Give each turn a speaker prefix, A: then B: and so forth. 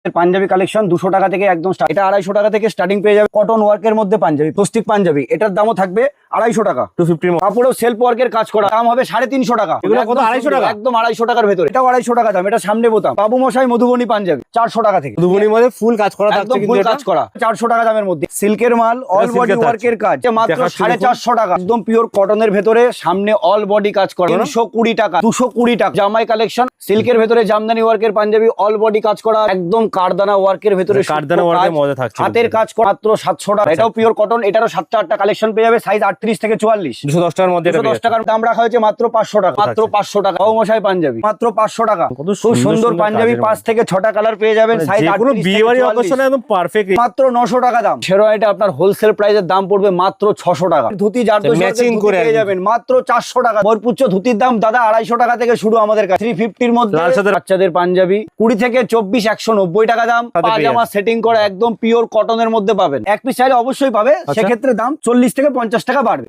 A: Panjabi collection 200 টাকা থেকে একদম স্টার্ট। এটা 250 টাকা থেকে স্টার্টিং পেয়ে যাবে। কটন ওয়ার্কের মধ্যে পাঞ্জাবি, প্লাস্টিক পাঞ্জাবি, এটার দামও থাকবে 250 টাকা।
B: 250
A: কাপড়েও সেলফ ওয়ার্কের কাজ করা, দাম হবে 350 টাকা।
B: এগুলো কত? 250 টাকা?
A: একদম 250 টাকার ভেতরে। এটাও 250 টাকা দাম। এটা সামনে বোতাম বাবু মশাই মধুবনী পাঞ্জাবি 400 টাকা থেকে।
B: মধুবনীর মধ্যে ফুল কাজ করা থাকছে
A: একদম
B: কিন্তু
A: ফুল
B: এটা।
A: কাজ করা 400 টাকা দামের মধ্যে। সিল্কের মাল, অল বডি
B: সিল্কের
A: ওয়ার্কের কাজ, মাত্র
B: দেখাচ্ছি
A: 450 টাকা। একদম পিওর কটনের ভেতরে, সামনে অল বডি কাজ করা 320 টাকা। 220 টাকা জামাই কালেকশন, সিল্কের ভেতরে জামদানি ওয়ার্কের পাঞ্জাবি, অল বডি কাজ করা, একদম কারদানা ওয়ার্কের ভেতরে,
B: কারদানা ওয়ার্কের মধ্যে থাকছে
A: হাতের কাজ করা, মাত্র 700 টাকা। এটাও পিওর কটন। এটারও 7-8টা কালেকশন পেয়ে যাবে, সাইজ 38 থেকে 44।
B: 210 টাকার মধ্যে এটা
A: 210 টাকার দাম রাখা হয়েছে মাত্র 500 টাকা। মাত্র 500 টাকা। বাবু মশাই পাঞ্জাবি মাত্র 500 টাকা।
B: কত
A: খুব সুন্দর পাঞ্জাবি, 5 থেকে 6টা কালার পেয়ে যাবেন, সাইজ
B: যে কোনো
A: 38
B: বিয়ে
A: থেকে
B: বাড়ি
A: 44।
B: অকেশনে একদম পারফেক্ট।
A: মাত্র 900 টাকা দাম। শেরওয়ানিটা আপনার হোলসেল প্রাইসের দাম পড়বে মাত্র 600 টাকা। ধুতি জারদোসি
B: ম্যাচিং
A: ধুতি
B: করে
A: পেয়ে যাবেন মাত্র 400 টাকা। ভরপুচ্ছ ধুতির দাম দাদা 250 টাকা থেকে শুরু আমাদের কাছে। 350 এর মধ্যে
B: লাল সাদার
A: বাচ্চাদের পাঞ্জাবি 20 থেকে 24 190 টাকা দাম।
B: সাথে পেয়ে
A: পাজামা সেটিং করা একদম পিওর কটনের মধ্যে পাবেন। এক পিস চাইলে অবশ্যই পাবে, সেক্ষেত্রে দাম 40 থেকে 50 টাকা বাড়বে।